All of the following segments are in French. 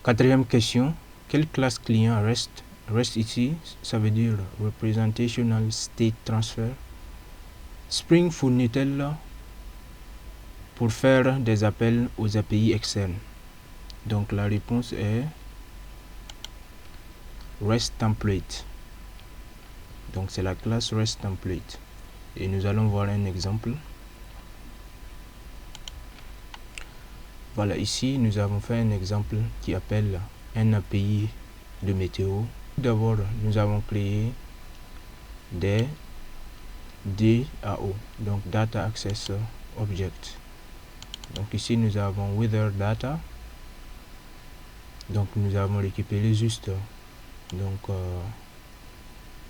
Quatrième question, quelle classe client REST? REST ici, ça veut dire Representational State Transfer. Spring fournit-elle pour faire des appels aux API externes? Donc la réponse est REST Template. Donc c'est la classe REST Template. Et nous allons voir un exemple. Voilà, ici nous avons fait un exemple qui appelle un API de météo. D'abord, nous avons créé des DAO, donc Data Access Object. Donc ici nous avons Weather Data. Donc nous avons récupéré juste, donc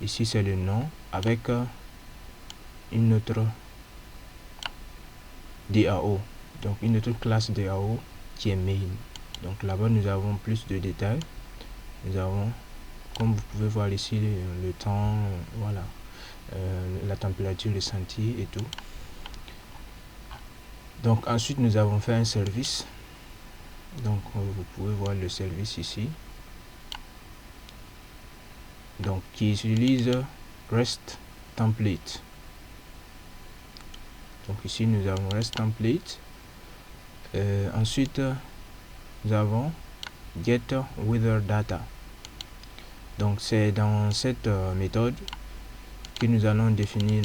ici c'est le nom avec une autre DAO, donc une autre classe DAO qui est main. Donc là-bas nous avons plus de détails. Nous avons, comme vous pouvez voir ici, le temps, voilà, la température ressentie et tout. Donc ensuite nous avons fait un service. Donc vous pouvez voir le service ici. Donc qui utilise REST Template. Donc ici nous avons REST Template. Ensuite nous avons Get Weather Data. Donc c'est dans cette méthode que nous allons définir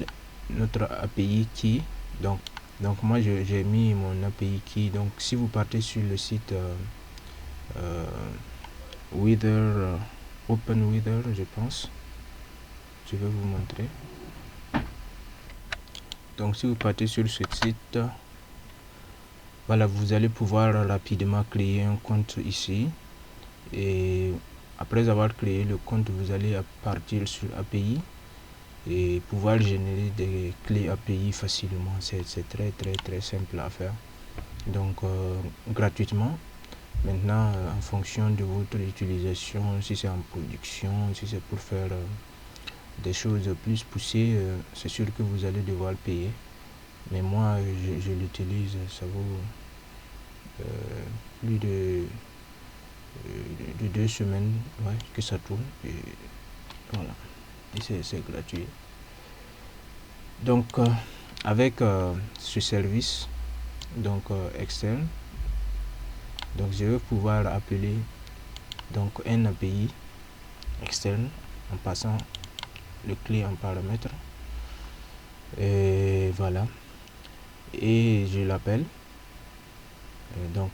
notre API key. Donc moi j'ai mis mon API key. Donc si vous partez sur le site Weather, Open Weather, je pense, je vais vous montrer. Donc si vous partez sur ce site, voilà, vous allez pouvoir rapidement créer un compte ici. Et après avoir créé le compte, vous allez partir sur API et pouvoir générer des clés API facilement. C'est très simple à faire. Donc gratuitement. Maintenant, en fonction de votre utilisation, si c'est en production, si c'est pour faire des choses plus poussées, c'est sûr que vous allez devoir payer. Mais moi, je l'utilise, ça vaut plus de 2 semaines, ouais, que ça tourne. Et voilà, et c'est gratuit. Donc, avec ce service, donc externe, donc je vais pouvoir appeler donc un API externe en passant le clé en paramètre. Et voilà, et je l'appelle. Donc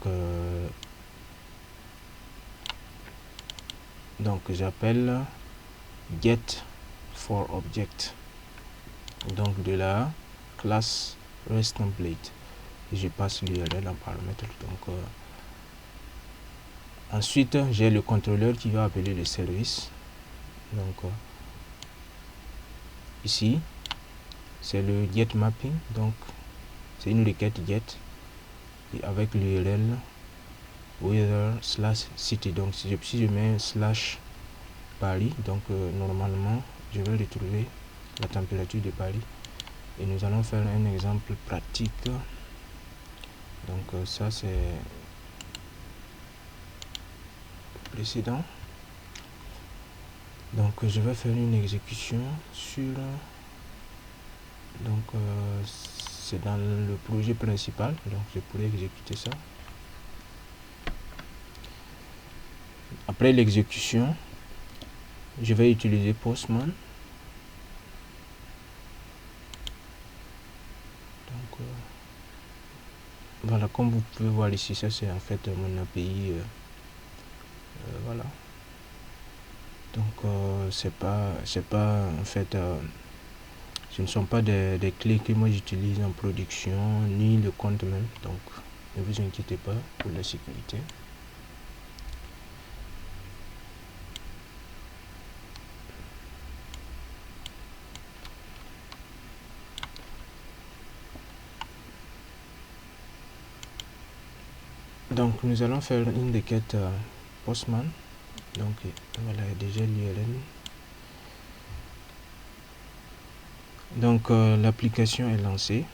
j'appelle get for object, donc de la classe REST template. Et je passe l'URL en paramètre. Donc ensuite j'ai le contrôleur qui va appeler le service. Donc ici c'est le get mapping, donc c'est une requête get et avec l'URL weather/city. donc si je mets /Paris, donc normalement je vais retrouver la température de Paris. Et nous allons faire un exemple pratique. Donc ça c'est précédent. Donc je vais faire une exécution sur, donc c'est dans le projet principal, donc je pourrais exécuter ça. Après l'exécution, je vais utiliser Postman. Donc voilà, comme vous pouvez voir ici, ça c'est en fait mon API. Voilà. Donc c'est pas en fait ce ne sont pas des clés que moi j'utilise en production, ni le compte même. Donc ne vous inquiétez pas pour la sécurité. Donc nous allons faire une requête Postman. Donc voilà déjà l'URL. Donc l'application est lancée.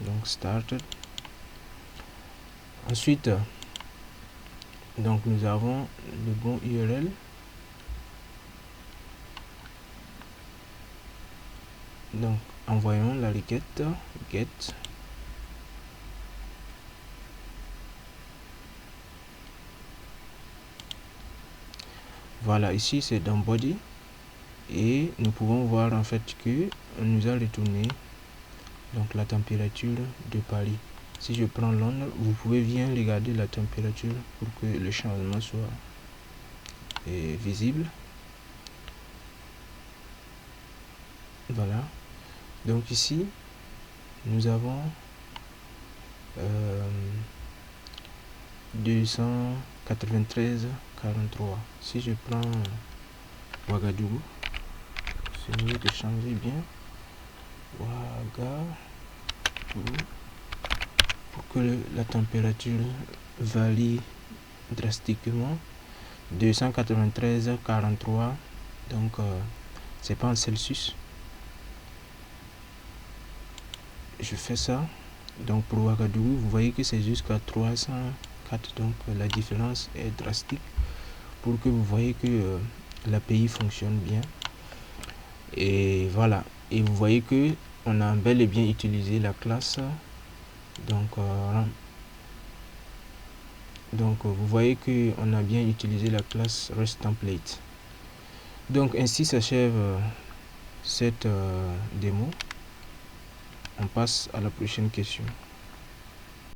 Donc started. Ensuite Donc nous avons le bon URL. Donc envoyons la requête get. Voilà, ici c'est dans body et nous pouvons voir en fait que on nous a retourné donc la température de Paris. Si je prends Londres, vous pouvez bien regarder la température pour que le changement soit visible. Voilà, donc ici nous avons 293,43. Si je prends Ouagadougou, c'est mieux de changer bien Ouagadougou pour que la température varie drastiquement. 293,43, donc c'est pas en Celsius. Je fais ça. Donc pour Ouagadougou, vous voyez que c'est jusqu'à 304, donc la différence est drastique pour que vous voyez que l'API fonctionne bien. Et voilà, et vous voyez que on a bel et bien utilisé la classe. Donc vous voyez que on a bien utilisé la classe REST template. Donc ainsi s'achève cette démo. On passe à la prochaine question.